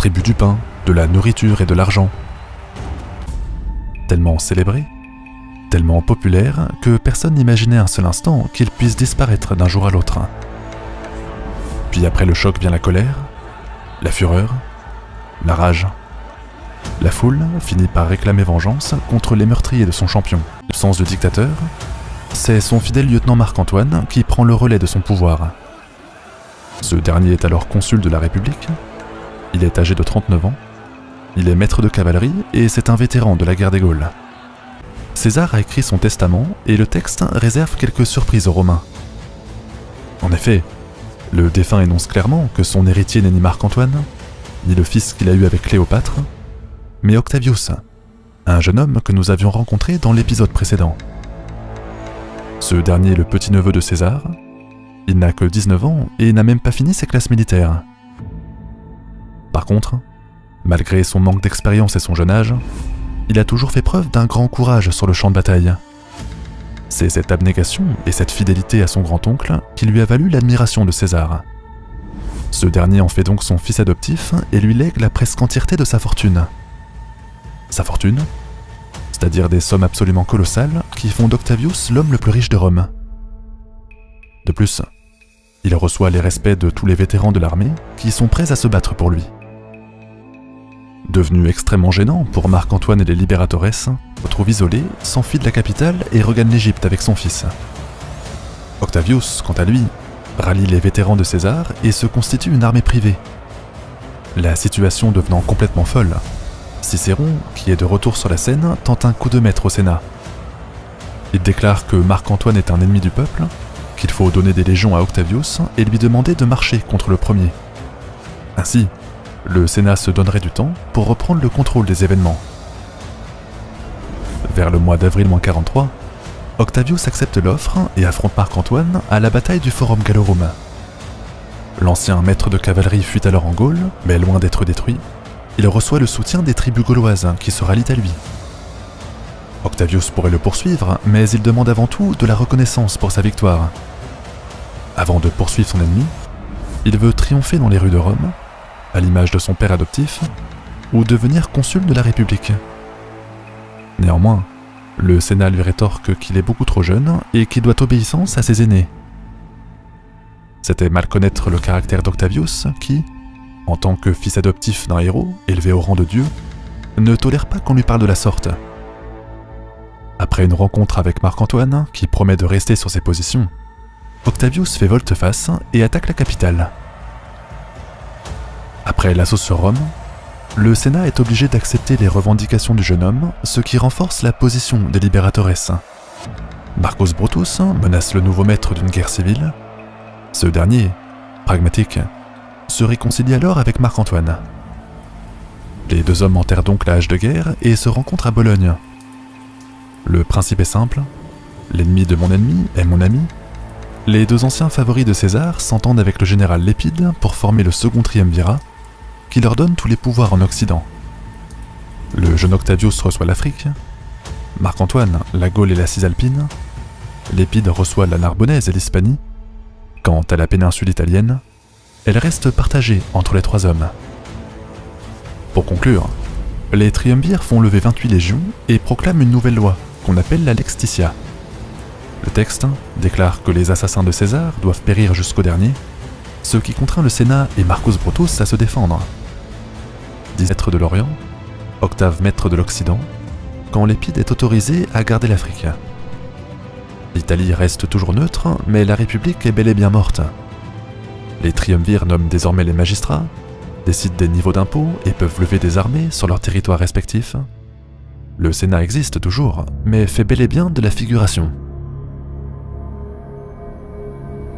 distribue du pain, de la nourriture et de l'argent. Tellement célébré, tellement populaire que personne n'imaginait un seul instant qu'il puisse disparaître d'un jour à l'autre. Puis après le choc vient la colère, la fureur, la rage. La foule finit par réclamer vengeance contre les meurtriers de son champion. L'absence de dictateur, c'est son fidèle lieutenant Marc-Antoine qui prend le relais de son pouvoir. Ce dernier est alors consul de la République, il est âgé de 39 ans, il est maître de cavalerie et c'est un vétéran de la guerre des Gaules. César a écrit son testament et le texte réserve quelques surprises aux Romains. En effet, le défunt énonce clairement que son héritier n'est ni Marc-Antoine, ni le fils qu'il a eu avec Cléopâtre, mais Octavius, un jeune homme que nous avions rencontré dans l'épisode précédent. Ce dernier est le petit-neveu de César, il n'a que 19 ans et n'a même pas fini ses classes militaires. Par contre, malgré son manque d'expérience et son jeune âge, il a toujours fait preuve d'un grand courage sur le champ de bataille. C'est cette abnégation et cette fidélité à son grand-oncle qui lui a valu l'admiration de César. Ce dernier en fait donc son fils adoptif et lui lègue la presque entièreté de sa fortune. Sa fortune, c'est-à-dire des sommes absolument colossales qui font d'Octavius l'homme le plus riche de Rome. De plus, il reçoit les respects de tous les vétérans de l'armée qui sont prêts à se battre pour lui. Devenu extrêmement gênant pour Marc-Antoine et les Liberatores, se retrouve isolé, s'enfuit de la capitale et regagne l'Égypte avec son fils. Octavius, quant à lui, rallie les vétérans de César et se constitue une armée privée. La situation devenant complètement folle, Cicéron, qui est de retour sur la scène, tente un coup de maître au Sénat. Il déclare que Marc-Antoine est un ennemi du peuple, qu'il faut donner des légions à Octavius et lui demander de marcher contre le premier. Ainsi, le Sénat se donnerait du temps pour reprendre le contrôle des événements. Vers le mois d'avril-43, Octavius accepte l'offre et affronte Marc-Antoine à la bataille du Forum Gallorum. L'ancien maître de cavalerie fuit alors en Gaule, mais loin d'être détruit, il reçoit le soutien des tribus gauloises qui se rallient à lui. Octavius pourrait le poursuivre, mais il demande avant tout de la reconnaissance pour sa victoire. Avant de poursuivre son ennemi, il veut triompher dans les rues de Rome, à l'image de son père adoptif, ou devenir consul de la République. Néanmoins, le Sénat lui rétorque qu'il est beaucoup trop jeune et qu'il doit obéissance à ses aînés. C'était mal connaître le caractère d'Octavius qui, en tant que fils adoptif d'un héros élevé au rang de dieu, ne tolère pas qu'on lui parle de la sorte. Après une rencontre avec Marc-Antoine, qui promet de rester sur ses positions, Octavius fait volte-face et attaque la capitale. Après l'assaut sur Rome, le Sénat est obligé d'accepter les revendications du jeune homme, ce qui renforce la position des Liberatores. Marcus Brutus menace le nouveau maître d'une guerre civile. Ce dernier, pragmatique, se réconcilie alors avec Marc-Antoine. Les deux hommes enterrent donc la hache de guerre et se rencontrent à Bologne. Le principe est simple, l'ennemi de mon ennemi est mon ami. Les deux anciens favoris de César s'entendent avec le général Lépide pour former le second triumvirat, qui leur donne tous les pouvoirs en Occident. Le jeune Octavius reçoit l'Afrique, Marc-Antoine la Gaule et la Cisalpine, Lépide reçoit la Narbonnaise et l'Hispanie. Quant à la péninsule italienne, elle reste partagée entre les trois hommes. Pour conclure, les triumvirs font lever 28 légions et proclament une nouvelle loi, qu'on appelle la Lex Titia. Le texte déclare que les assassins de César doivent périr jusqu'au dernier, ce qui contraint le Sénat et Marcus Brutus à se défendre. 10 maîtres de l'Orient, Octave maître de l'Occident, quand Lépide est autorisé à garder l'Afrique. L'Italie reste toujours neutre, mais la République est bel et bien morte. Les triumvirs nomment désormais les magistrats, décident des niveaux d'impôts et peuvent lever des armées sur leurs territoires respectifs. Le Sénat existe toujours, mais fait bel et bien de la figuration.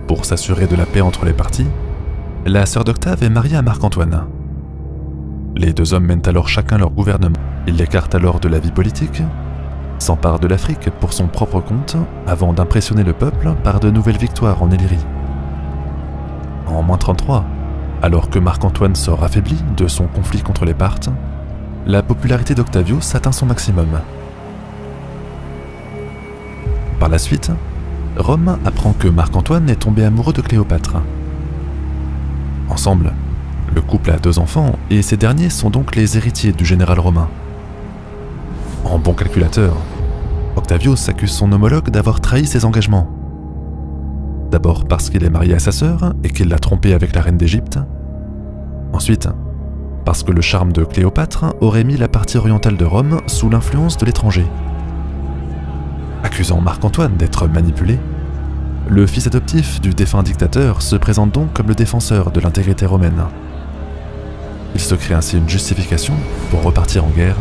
Pour s'assurer de la paix entre les parties, la sœur d'Octave est mariée à Marc-Antoine. Les deux hommes mènent alors chacun leur gouvernement. Ils l'écartent alors de la vie politique, s'emparent de l'Afrique pour son propre compte avant d'impressionner le peuple par de nouvelles victoires en Illyrie. En -33, alors que Marc-Antoine sort affaibli de son conflit contre les Parthes, la popularité d'Octavius atteint son maximum. Par la suite, Rome apprend que Marc-Antoine est tombé amoureux de Cléopâtre. Ensemble, Le couple a 2 enfants et ces derniers sont donc les héritiers du général romain. En bon calculateur, Octavius accuse son homologue d'avoir trahi ses engagements. D'abord parce qu'il est marié à sa sœur et qu'il l'a trompée avec la reine d'Égypte. Ensuite, parce que le charme de Cléopâtre aurait mis la partie orientale de Rome sous l'influence de l'étranger. Accusant Marc-Antoine d'être manipulé, le fils adoptif du défunt dictateur se présente donc comme le défenseur de l'intégrité romaine. Il se crée ainsi une justification pour repartir en guerre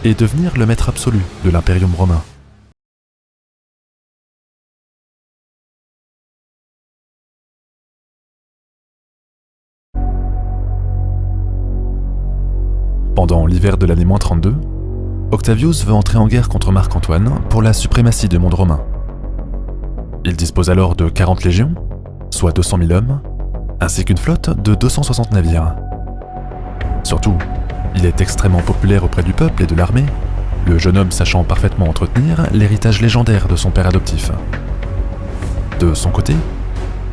et devenir le maître absolu de l'impérium romain. Pendant l'hiver de l'année -32, Octavius veut entrer en guerre contre Marc-Antoine pour la suprématie du monde romain. Il dispose alors de 40 légions, soit 200 000 hommes, ainsi qu'une flotte de 260 navires. Surtout, il est extrêmement populaire auprès du peuple et de l'armée, le jeune homme sachant parfaitement entretenir l'héritage légendaire de son père adoptif. De son côté,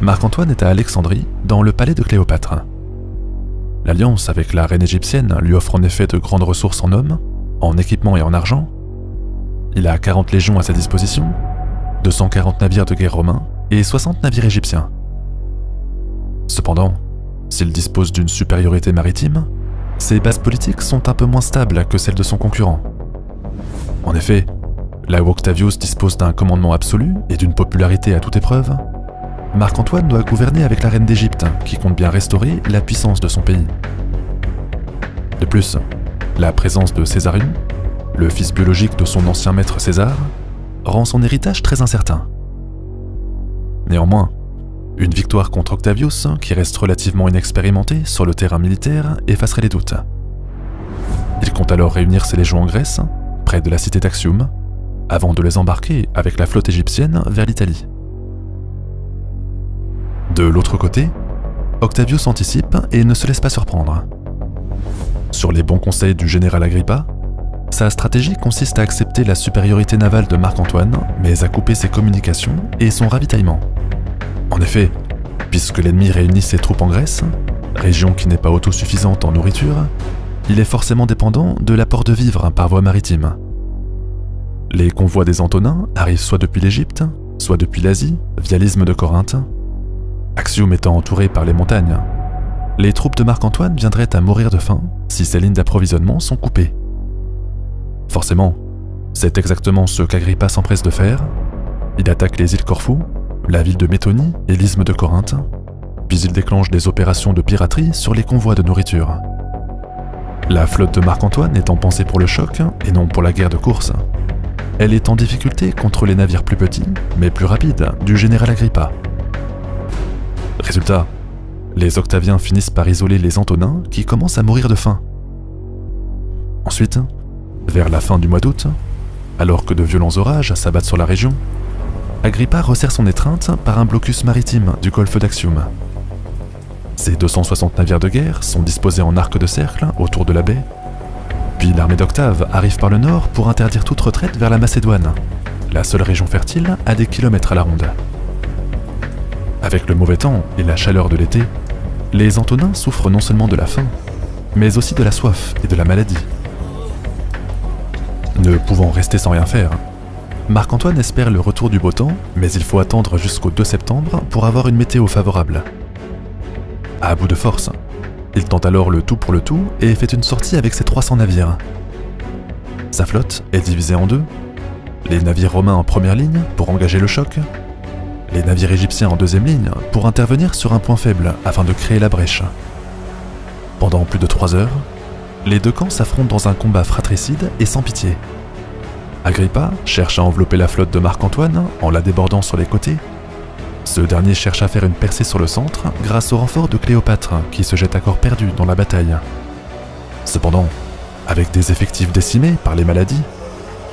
Marc-Antoine est à Alexandrie, dans le palais de Cléopâtre. L'alliance avec la reine égyptienne lui offre en effet de grandes ressources en hommes, en équipement et en argent. Il a 40 légions à sa disposition, 240 navires de guerre romains et 60 navires égyptiens. Cependant, s'il dispose d'une supériorité maritime, ses bases politiques sont un peu moins stables que celles de son concurrent. En effet, là où Octavius dispose d'un commandement absolu et d'une popularité à toute épreuve, Marc-Antoine doit gouverner avec la reine d'Égypte, qui compte bien restaurer la puissance de son pays. De plus, la présence de Césarion, le fils biologique de son ancien maître César, rend son héritage très incertain. Néanmoins, une victoire contre Octavius, qui reste relativement inexpérimenté sur le terrain militaire, effacerait les doutes. Il compte alors réunir ses légions en Grèce, près de la cité d'Axium, avant de les embarquer avec la flotte égyptienne vers l'Italie. De l'autre côté, Octavius anticipe et ne se laisse pas surprendre. Sur les bons conseils du général Agrippa, sa stratégie consiste à accepter la supériorité navale de Marc-Antoine, mais à couper ses communications et son ravitaillement. En effet, puisque l'ennemi réunit ses troupes en Grèce, région qui n'est pas autosuffisante en nourriture, il est forcément dépendant de l'apport de vivres par voie maritime. Les convois des Antonins arrivent soit depuis l'Égypte, soit depuis l'Asie, via l'isthme de Corinthe. Axium étant entouré par les montagnes, les troupes de Marc-Antoine viendraient à mourir de faim si ces lignes d'approvisionnement sont coupées. Forcément, c'est exactement ce qu'Agrippa s'empresse de faire. Il attaque les îles Corfou, la ville de Métonie et l'isthme de Corinthe, puis il déclenche des opérations de piraterie sur les convois de nourriture. La flotte de Marc-Antoine étant pensée pour le choc et non pour la guerre de course, elle est en difficulté contre les navires plus petits, mais plus rapides, du général Agrippa. Résultat, les Octaviens finissent par isoler les Antonins qui commencent à mourir de faim. Ensuite, vers la fin du mois d'août, alors que de violents orages s'abattent sur la région, Agrippa resserre son étreinte par un blocus maritime du golfe d'Axium. Ces 260 navires de guerre sont disposés en arc de cercle autour de la baie, puis l'armée d'Octave arrive par le nord pour interdire toute retraite vers la Macédoine, la seule région fertile à des kilomètres à la ronde. Avec le mauvais temps et la chaleur de l'été, les Antonins souffrent non seulement de la faim, mais aussi de la soif et de la maladie. Ne pouvant rester sans rien faire, Marc-Antoine espère le retour du beau temps, mais il faut attendre jusqu'au 2 septembre pour avoir une météo favorable. À bout de force, il tente alors le tout pour le tout et fait une sortie avec ses 300 navires. Sa flotte est divisée en deux, les navires romains en première ligne pour engager le choc, les navires égyptiens en deuxième ligne pour intervenir sur un point faible afin de créer la brèche. Pendant plus de 3 heures, les deux camps s'affrontent dans un combat fratricide et sans pitié. Agrippa cherche à envelopper la flotte de Marc-Antoine en la débordant sur les côtés. Ce dernier cherche à faire une percée sur le centre grâce au renfort de Cléopâtre qui se jette à corps perdu dans la bataille. Cependant, avec des effectifs décimés par les maladies,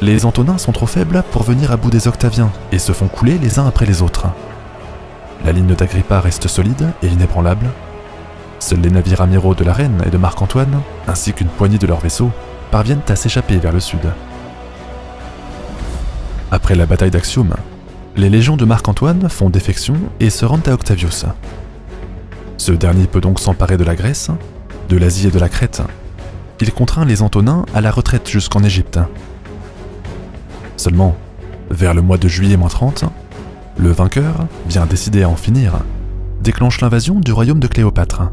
les Antonins sont trop faibles pour venir à bout des Octaviens et se font couler les uns après les autres. La ligne d'Agrippa reste solide et inébranlable. Seuls les navires amiraux de la reine et de Marc-Antoine, ainsi qu'une poignée de leurs vaisseaux, parviennent à s'échapper vers le sud. Après la bataille d'Axium, les légions de Marc-Antoine font défection et se rendent à Octavius. Ce dernier peut donc s'emparer de la Grèce, de l'Asie et de la Crète. Il contraint les Antonins à la retraite jusqu'en Égypte. Seulement, vers le mois de juillet -30, le vainqueur, bien décidé à en finir, déclenche l'invasion du royaume de Cléopâtre.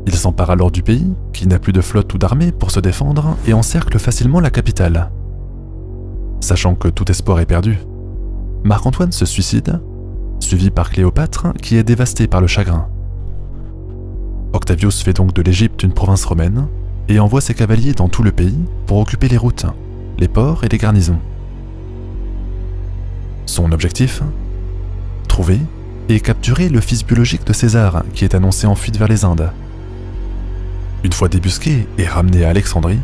Il s'empare alors du pays, qui n'a plus de flotte ou d'armée pour se défendre, et encercle facilement la capitale. Sachant que tout espoir est perdu, Marc-Antoine se suicide, suivi par Cléopâtre, qui est dévastée par le chagrin. Octavius fait donc de l'Égypte une province romaine, et envoie ses cavaliers dans tout le pays pour occuper les routes, les ports et les garnisons. Son objectif ? Trouver et capturer le fils biologique de César, qui est annoncé en fuite vers les Indes. Une fois débusqué et ramené à Alexandrie,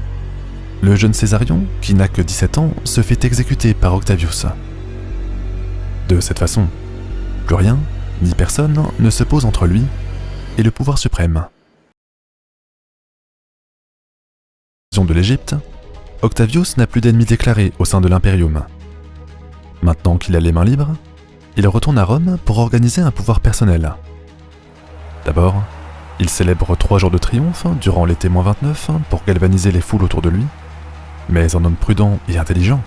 le jeune Césarion, qui n'a que 17 ans, se fait exécuter par Octavius. De cette façon, plus rien, ni personne, ne se pose entre lui et le pouvoir suprême. De l'Égypte, Octavius n'a plus d'ennemis déclarés au sein de l'Imperium. Maintenant qu'il a les mains libres, il retourne à Rome pour organiser un pouvoir personnel. D'abord, il célèbre 3 jours de triomphe durant l'été -29 pour galvaniser les foules autour de lui. Mais en homme prudent et intelligent,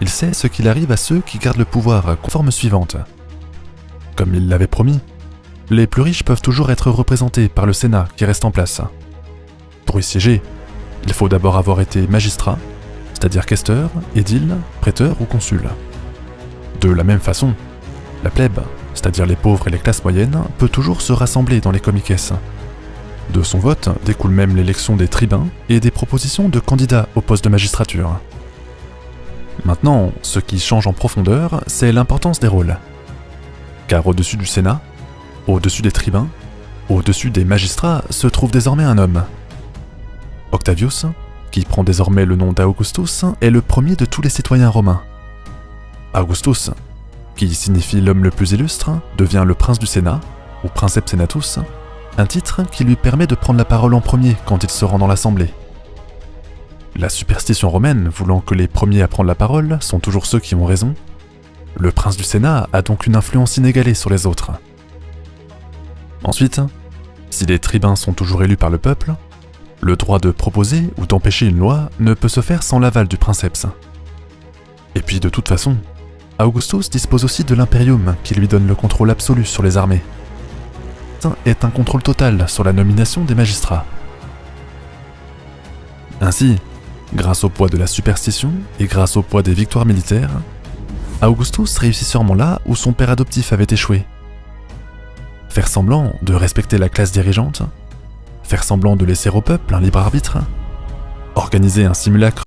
il sait ce qu'il arrive à ceux qui gardent le pouvoir conforme suivante. Comme il l'avait promis, les plus riches peuvent toujours être représentés par le Sénat qui reste en place. Pour y siéger, il faut d'abord avoir été magistrat, c'est-à-dire questeur, édile, prêteur ou consul. De la même façon, la plèbe, c'est-à-dire les pauvres et les classes moyennes, peut toujours se rassembler dans les comices. De son vote découle même l'élection des tribuns et des propositions de candidats au poste de magistrature. Maintenant, ce qui change en profondeur, c'est l'importance des rôles. Car au-dessus du Sénat, au-dessus des tribuns, au-dessus des magistrats se trouve désormais un homme. Octavius, qui prend désormais le nom d'Augustus, est le premier de tous les citoyens romains. Augustus, qui signifie l'homme le plus illustre, devient le prince du Sénat, ou princeps senatus, un titre qui lui permet de prendre la parole en premier quand il se rend dans l'assemblée. La superstition romaine voulant que les premiers à prendre la parole sont toujours ceux qui ont raison, le prince du Sénat a donc une influence inégalée sur les autres. Ensuite, si les tribuns sont toujours élus par le peuple, le droit de proposer ou d'empêcher une loi ne peut se faire sans l'aval du princeps. Et puis de toute façon, Augustus dispose aussi de l'imperium qui lui donne le contrôle absolu sur les armées. Est un contrôle total sur la nomination des magistrats. Ainsi, grâce au poids de la superstition et grâce au poids des victoires militaires, Augustus réussit sûrement là où son père adoptif avait échoué. Faire semblant de respecter la classe dirigeante, faire semblant de laisser au peuple un libre arbitre, organiser un simulacre